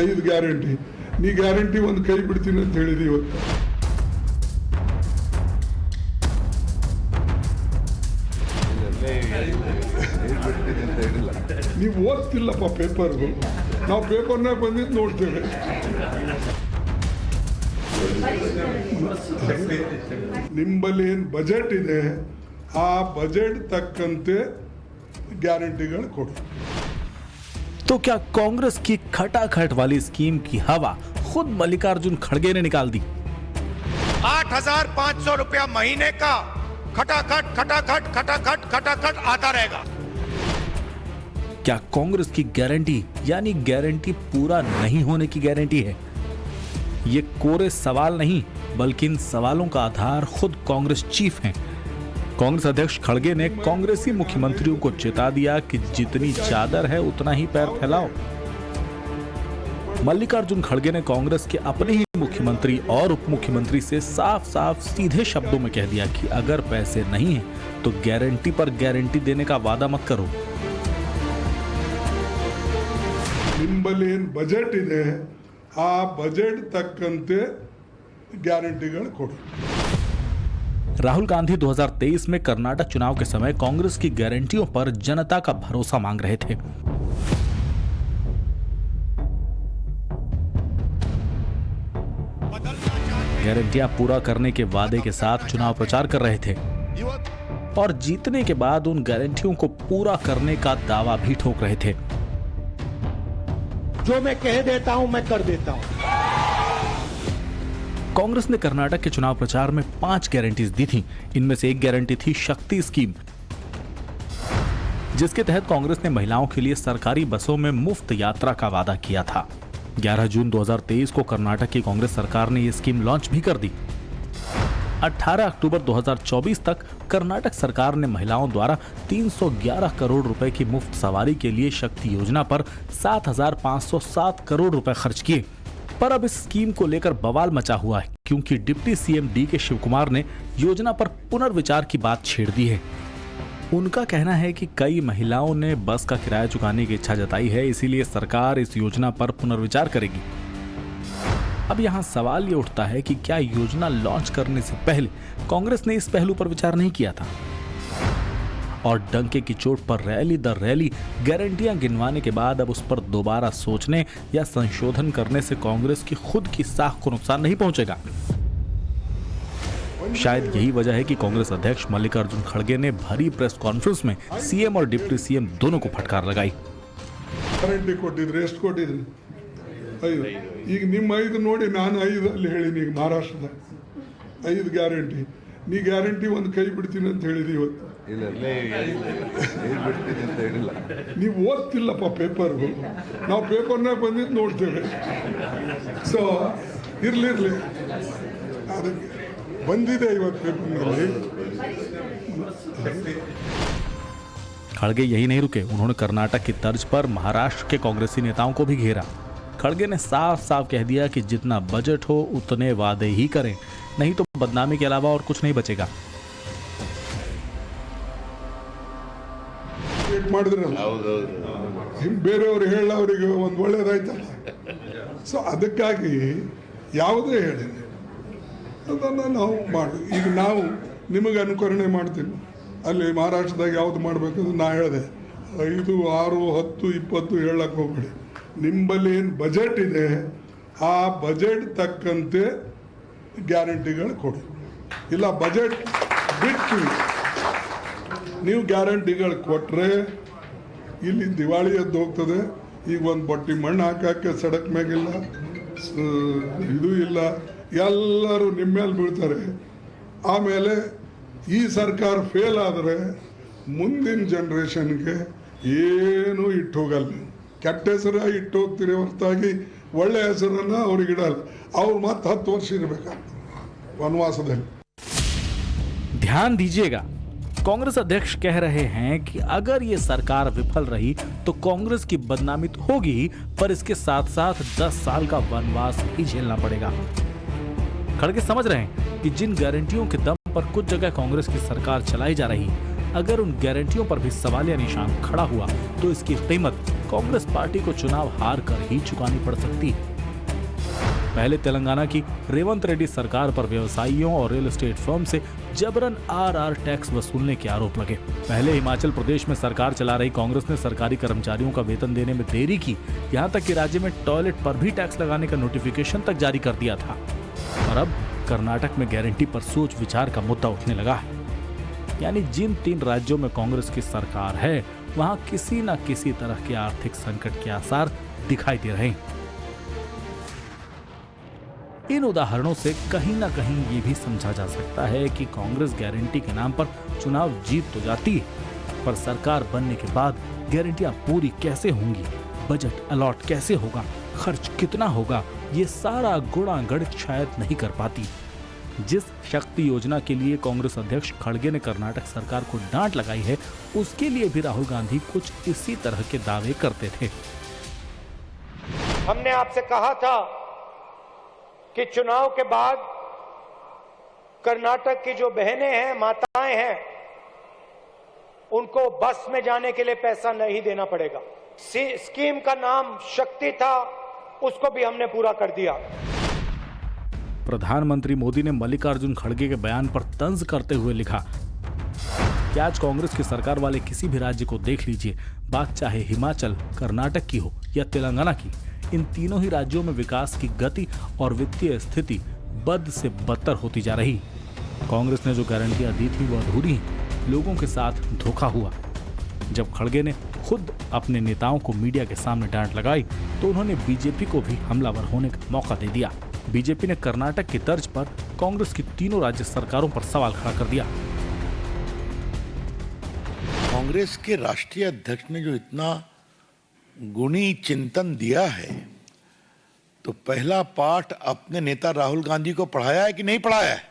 5 guarantee, ನೀ guarantee ಒಂದು ಕೈ ಬಿಡ್ತೀನಿ ಅಂತ ಹೇಳಿದಿ ಇವತ್ತು. ನೀವು ಓದ್ತಿಲ್ಲಪ್ಪ ಪೇಪರ್ಗಳು, ನಾವು ಪೇಪರ್ನಾಗ ಬಂದಿದ್ದು ನೋಡ್ತೇವೆ. ನಿಂಬಲ್ಲಿ ಏನು ಬಜೆಟ್ ಇದೆ ಆ ಬಜೆಟ್ ತಕ್ಕಂತೆ गारंटीಗಳು ಕೊಡು. तो क्या कांग्रेस की खटाखट वाली स्कीम की हवा खुद मल्लिकार्जुन खड़गे ने निकाल दी? 8,500 रुपया महीने का खटाखट खटाखट खटाखट खटाखट आता रहेगा. क्या कांग्रेस की गारंटी यानी गारंटी पूरा नहीं होने की गारंटी है? ये कोरे सवाल नहीं, बल्कि इन सवालों का आधार खुद कांग्रेस चीफ हैं. कांग्रेस अध्यक्ष खड़गे ने कांग्रेसी मुख्यमंत्रियों को चेता दिया कि जितनी चादर है उतना ही पैर फैलाओ. मल्लिकार्जुन खड़गे ने कांग्रेस के अपने ही मुख्यमंत्री और उप मुख्यमंत्री से साफ साफ सीधे शब्दों में कह दिया कि अगर पैसे नहीं है तो गारंटी पर गारंटी देने का वादा मत करो. ನಿಂಬಲ್ಲಿ ಏನು ಬಜೆಟ್ ಇದೆ ಆ ಬಜೆಟ್ ತಕ್ಕಂತೆ ಗ್ಯಾರಂಟಿಗಳು ಕೊಡು. राहुल गांधी 2023 में कर्नाटक चुनाव के समय कांग्रेस की गारंटियों पर जनता का भरोसा मांग रहे थे. गारंटियां पूरा करने के वादे के साथ चुनाव प्रचार कर रहे थे और जीतने के बाद उन गारंटियों को पूरा करने का दावा भी ठोक रहे थे. जो मैं कह देता हूं मैं कर देता हूं. कांग्रेस ने कर्नाटक के चुनाव प्रचार में 5 गारंटीज दी थी. इनमें से एक गारंटी थी शक्ति स्कीम, जिसके तहत कांग्रेस ने महिलाओं के लिए सरकारी बसों में मुफ्त यात्रा का वादा किया था. 11 जून 2023 को कर्नाटक की कांग्रेस सरकार ने यह स्कीम लॉन्च भी कर दी. 18 अक्टूबर 2024 तक कर्नाटक सरकार ने महिलाओं द्वारा 311 करोड़ रुपए की मुफ्त सवारी के लिए शक्ति योजना पर 7,507 करोड़ रुपए खर्च किए. पर अब इस स्कीम को लेकर बवाल मचा हुआ है, क्योंकि डिप्टी सीएम डी.के. शिवकुमार ने योजना पर पुनर्विचार की बात छेड़ दी है. उनका कहना है कि कई महिलाओं ने बस का किराया चुकाने की इच्छा जताई है, इसीलिए सरकार इस योजना पर पुनर्विचार करेगी. अब यहाँ सवाल ये उठता है कि क्या योजना लॉन्च करने से पहले कांग्रेस ने इस पहलू पर विचार नहीं किया था? और डंके की चोट पर रैली दर रैली गारंटियां गिनवाने के बाद अब उस पर दोबारा सोचने या संशोधन करने से कांग्रेस की खुद की साख को नुकसान नहीं पहुंचेगा. शायद यही वजह है कि कांग्रेस अध्यक्ष मल्लिकार्जुन खड़गे ने भरी प्रेस कॉन्फ्रेंस में सीएम और डिप्टी सीएम दोनों को फटकार लगाई. ಗ್ಯಾರಂಟಿ ಕೊಟ್ಟಿದ್ರೆ ಎಷ್ಟು ಕೊಟ್ಟಿದ್ರಿ? 5. ಈಗ ನಿಮ್ಮ 5 ನೋಡಿ ನಾನು 5 ಅಲ್ಲಿ ಹೇಳಿನಿ. ಈಗ ಮಹಾರಾಷ್ಟ್ರದ 5 ಗ್ಯಾರಂಟಿ, ನೀ ಗ್ಯಾರಂಟಿ ಒಂದು ಕೈ ಬಿಡ್ತೀನಿ ಅಂತ ಹೇಳಿದಿ ಇವತ್ತು. ನೀವು ಓದ್ತಿಲ್ಲಪ್ಪ ಪೇಪರ್ಗಳು, ನಾವು ಪೇಪರ್ನಾಗ ಬಂದಿದ್ದು ನೋಡ್ತೇವೆ. ಸೊ ಇರ್ಲಿ ಅದಕ್ಕೆ ಬಂದಿದೆ ಇವತ್ತು ಪೇಪರ್ನಲ್ಲಿ. खड़गे यही नहीं रुके, उन्होंने कर्नाटक की तर्ज पर महाराष्ट्र के कांग्रेसी नेताओं को भी घेरा. खड़गे ने साफ साफ कह दिया कि जितना बजट हो उतने वादे ही करें, नहीं तो बदनामी के अलावा और कुछ नहीं बचेगा. ಬೇರೆಯವರು ಹೇಳ ಅವರಿಗೆ ಒಂದು ಒಳ್ಳೇದಾಯ್ತಲ್ಲ. ಸೊ ಅದಕ್ಕಾಗಿ ಯಾವುದೇ ಹೇಳಿ ಅದನ್ನು ನಾವು ಮಾಡಿ. ಈಗ ನಾವು ನಿಮಗೆ ಅನುಕರಣೆ ಮಾಡ್ತೀವಿ. ಅಲ್ಲಿ ಮಹಾರಾಷ್ಟ್ರದಾಗ ಯಾವುದು ಮಾಡಬೇಕಂದ್ರೆ ನಾ ಹೇಳಿದೆ 5, 6, 10, 20 ಹೇಳಕ್ಕೆ ಹೋಗ್ಬೇಡಿ. ನಿಂಬಲ್ಲಿ ಏನು ಬಜೆಟ್ ಇದೆ ಆ ಬಜೆಟ್ ತಕ್ಕಂತೆ ಗ್ಯಾರಂಟಿಗಳು ಕೊಡಿ. ಇಲ್ಲ ಬಜೆಟ್ ಬಿಟ್ಟು ನೀವು ಗ್ಯಾರಂಟಿಗಳು ಕೊಟ್ಟರೆ ಇಲ್ಲಿ ದಿವಾಳಿ ಎದ್ದು ಹೋಗ್ತದೆ. ಈಗ ಒಂದು ಬಟ್ಟಿ ಮಣ್ಣು ಹಾಕಕ್ಕೆ ಸಡಕ್ ಮ್ಯಾಗಿಲ್ಲ, ಇದು ಇಲ್ಲ, ಎಲ್ಲರೂ ನಿಮ್ಮ ಮೇಲೆ ಬೀಳ್ತಾರೆ. ಆಮೇಲೆ ಈ ಸರ್ಕಾರ ಫೇಲ್ ಆದರೆ ಮುಂದಿನ ಜನ್ರೇಷನ್ಗೆ ಏನೂ ಇಟ್ಟು ಹೋಗಲ್ಲ. ಕೆಟ್ಟ ಹೆಸರು ಇಟ್ಟು ಹೋಗ್ತೀರಿ ಹೊರತಾಗಿ ಒಳ್ಳೆ ಹೆಸರನ್ನು ಅವ್ರಿಗೆ ಇಡಲ್ಲ. ಅವ್ರು ಮತ್ತೆ 10 ವರ್ಷ ಇರಬೇಕಾಗ್ತದೆ ವನವಾಸದಲ್ಲಿ. ध्यान दीजिएगा, कांग्रेस अध्यक्ष कह रहे हैं कि अगर ये सरकार विफल रही तो कांग्रेस की बदनामी तो होगी ही, पर इसके साथ साथ 10 साल का वनवास भी झेलना पड़ेगा. खड़गे समझ रहे हैं कि जिन गारंटियों के दम पर कुछ जगह कांग्रेस की सरकार चलाई जा रही, अगर उन गारंटियों पर भी सवालिया निशान खड़ा हुआ तो इसकी कीमत कांग्रेस पार्टी को चुनाव हार कर ही चुकानी पड़ सकती है। पहले तेलंगाना की रेवंत रेड्डी सरकार पर व्यवसायियों और रियल एस्टेट फर्म से जबरन आरआर टैक्स वसूलने के आरोप लगे। पहले हिमाचल प्रदेश में सरकार चला रही कांग्रेस ने सरकारी कर्मचारियों का वेतन देने में देरी की, यहां तक कि राज्य में टॉयलेट पर भी टैक्स लगाने का नोटिफिकेशन तक जारी कर दिया था। और अब कर्नाटक में गारंटी पर सोच विचार का मुद्दा उठने लगा है। यानी जिन 3 राज्यों में कांग्रेस की सरकार है, वहां किसी न किसी तरह के आर्थिक संकट के आसार दिखाई दे रहे हैं। इन उदाहरणों से कहीं ना कहीं ये भी समझा जा सकता है कि कांग्रेस गारंटी के नाम पर चुनाव जीत तो जाती है, पर सरकार बनने के बाद गारंटियां पूरी कैसे होंगी, बजट अलॉट कैसे होगा, खर्च कितना होगा, ये सारा गुणा गणित शायद नहीं कर पाती। जिस शक्ति योजना के लिए कांग्रेस अध्यक्ष खड़गे ने कर्नाटक सरकार को डांट लगाई है, उसके लिए भी राहुल गांधी कुछ इसी तरह के दावे करते थे। हमने आपसे कहा था कि चुनाव के बाद कर्नाटक की जो बहनें हैं, माताएं हैं, उनको बस में जाने के लिए पैसा नहीं देना पड़ेगा। स्कीम का नाम शक्ति था, उसको भी हमने पूरा कर दिया। प्रधानमंत्री मोदी ने मल्लिकार्जुन खड़गे के बयान पर तंज करते हुए लिखा कि आज कांग्रेस की सरकार वाले किसी भी राज्य को देख लीजिए, बात चाहे हिमाचल, कर्नाटक की हो या तेलंगाना की, इन तीनों ही राज्यों में विकास की गति और वित्तीय स्थिति बद से बदतर होती जा रही। कांग्रेस ने जो गारंटियां दी थी वो अधूरी हैं, लोगों के साथ धोखा हुआ। जब खड़गे ने खुद अपने नेताओं को मीडिया के सामने डांट लगाई तो उन्होंने बीजेपी को भी हमलावर होने का मौका दे दिया। बीजेपी ने कर्नाटक की तर्ज पर कांग्रेस की तीनों राज्य सरकारों पर सवाल खड़ा कर दिया। कांग्रेस के राष्ट्रीय अध्यक्ष ने जो इतना गुणी चिंतन दिया है, तो पहला पाठ अपने नेता राहुल गांधी को पढ़ाया है कि नहीं पढ़ाया है?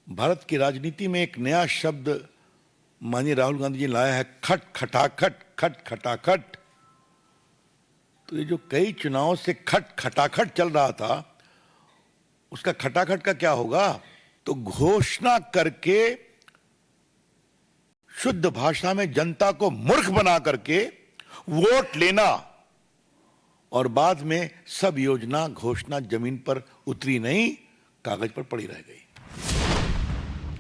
भारत की राजनीति में एक नया शब्द माननीय राहुल गांधी जी लाया है, खट खटाखट, खट खटाखट। तो ये जो कई चुनावों से खट खटाखट चल रहा था, उसका खटाखट का क्या होगा? तो घोषणा करके शुद्ध भाषा में जनता को मूर्ख बना करके वोट लेना, और बाद में सब योजना घोषणा जमीन पर उतरी नहीं, कागज पर पड़ी रह गई।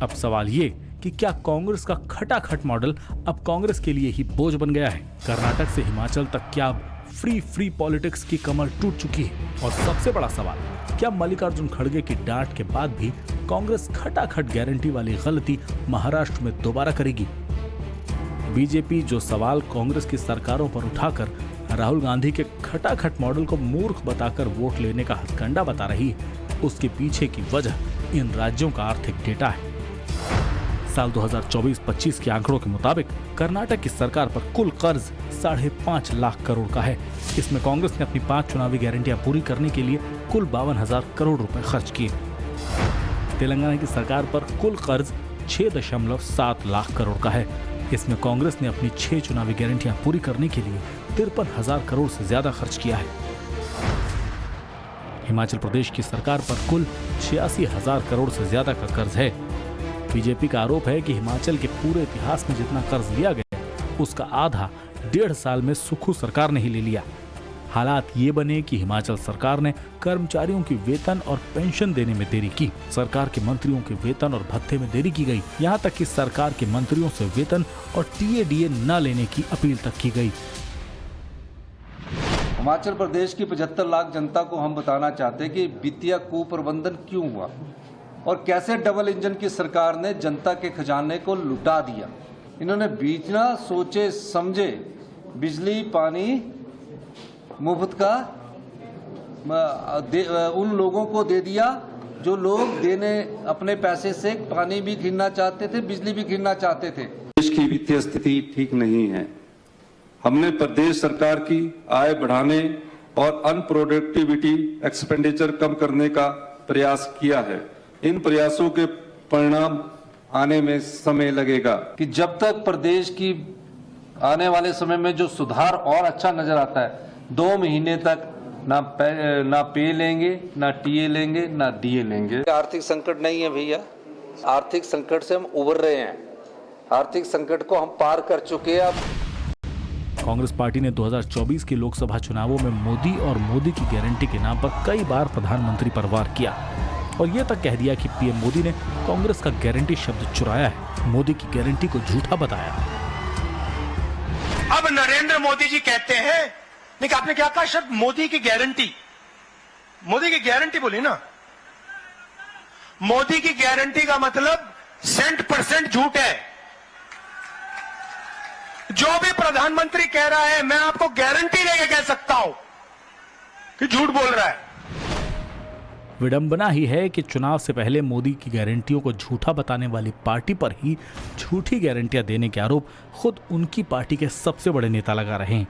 अब सवाल ये कि क्या कांग्रेस का खटाखट मॉडल अब कांग्रेस के लिए ही बोझ बन गया है? कर्नाटक से हिमाचल तक क्या अब फ्री पॉलिटिक्स की कमर टूट चुकी है? और सबसे बड़ा सवाल, क्या मल्लिकार्जुन खड़गे की डांट के बाद भी कांग्रेस खटाखट गारंटी वाली गलती महाराष्ट्र में दोबारा करेगी? बीजेपी जो सवाल कांग्रेस की सरकारों पर उठाकर राहुल गांधी के खटाखट मॉडल को मूर्ख बताकर वोट लेने का हथकंडा बता रही है, उसके पीछे की वजह इन राज्यों का आर्थिक डेटा है। साल 2024-25 के आंकड़ों के मुताबिक कर्नाटक की सरकार पर कुल कर्ज 5.5 लाख करोड़ का है। इसमें कांग्रेस ने अपनी 5 चुनावी गारंटियां पूरी करने के लिए कुल 52,000 करोड़ रुपए खर्च किए। तेलंगाना की सरकार पर कुल कर्ज 6.7 लाख करोड़ का है। इसमें कांग्रेस ने अपनी 6 चुनावी गारंटियां पूरी करने के लिए 53,000 करोड़ से ज्यादा खर्च किया है। हिमाचल प्रदेश की सरकार पर कुल 86,000 करोड़ से ज्यादा का कर्ज है। बीजेपी का आरोप है कि हिमाचल के पूरे इतिहास में जितना कर्ज लिया गया, उसका आधा 1.5 साल में सुक्खू सरकार ने ही ले लिया। हालात ये बने कि हिमाचल सरकार ने कर्मचारियों की वेतन और पेंशन देने में देरी की। सरकार के मंत्रियों के वेतन और भत्ते में देरी की गई। यहाँ तक कि सरकार के मंत्रियों से वेतन और टीएडीए न लेने की अपील तक की गई। हिमाचल प्रदेश की 75 लाख जनता को हम बताना चाहते हैं कि वित्तीय कुप्रबंधन क्यों हुआ और कैसे डबल इंजन की सरकार ने जनता के खजाने को लुटा दिया। इन्होंने बिना सोचे समझे बिजली पानी मुफ्त का उन लोगों को दे दिया जो लोग देने अपने पैसे से पानी भी खरीदना चाहते थे, बिजली भी खरीदना चाहते थे। देश की वित्तीय स्थिति ठीक नहीं है। हमने प्रदेश सरकार की आय बढ़ाने और अनप्रोडक्टिविटी एक्सपेंडिचर कम करने का प्रयास किया है। इन प्रयासों के परिणाम आने में समय लगेगा। कि जब तक प्रदेश की आने वाले समय में जो सुधार और अच्छा नजर आता है, 2 महीने तक ना पे लेंगे, ना टीए लेंगे, ना डीए लेंगे। आर्थिक संकट नहीं है भैया, आर्थिक संकट से हम उबर रहे हैं। आर्थिक संकट को हम पार कर चुके हैं। अब कांग्रेस पार्टी ने 2024 के लोकसभा चुनावों में मोदी और मोदी की गारंटी के नाम पर कई बार प्रधानमंत्री पर वार किया और यह तक कह दिया कि पीएम मोदी ने कांग्रेस का गारंटी शब्द चुराया है, मोदी की गारंटी को झूठा बताया। अब नरेंद्र मोदी जी कहते हैं, लेकिन आपने क्या कहा शब्द मोदी की गारंटी? मोदी की गारंटी बोली ना। मोदी की गारंटी का मतलब 100% झूठ है। जो भी प्रधानमंत्री कह रहा है, मैं आपको गारंटी देके कह सकता हूं कि झूठ बोल रहा है। विडंबना ही है कि चुनाव से पहले मोदी की गारंटियों को झूठा बताने वाली पार्टी पर ही झूठी गारंटियां देने के आरोप खुद उनकी पार्टी के सबसे बड़े नेता लगा रहे हैं।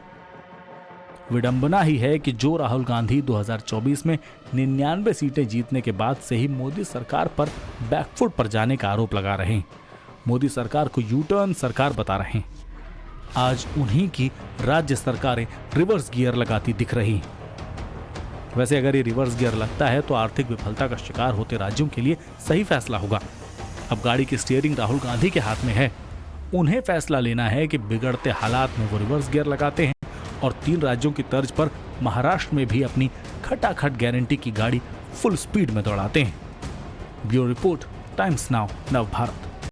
विडंबना ही है कि जो राहुल गांधी 2024 में 99 सीटें जीतने के बाद से ही मोदी सरकार पर बैकफुट पर जाने का आरोप लगा रहे हैं, मोदी सरकार को यू टर्न सरकार बता रहे हैं। आज उन्हीं की राज्य सरकारें रिवर्स गियर लगाती दिख रही हैं। वैसे अगर ये रिवर्स गियर लगता है तो आर्थिक विफलता का शिकार होते राज्यों के लिए सही फैसला होगा। अब गाड़ी की स्टीयरिंग राहुल गांधी के हाथ में है, उन्हें फैसला लेना है कि बिगड़ते हालात में वो रिवर्स गियर लगाते हैं और 3 राज्यों की तर्ज पर महाराष्ट्र में भी अपनी खटाखट गारंटी की गाड़ी फुल स्पीड में दौड़ाते हैं। ब्यूरो रिपोर्ट, टाइम्स नाउ, नव भारत।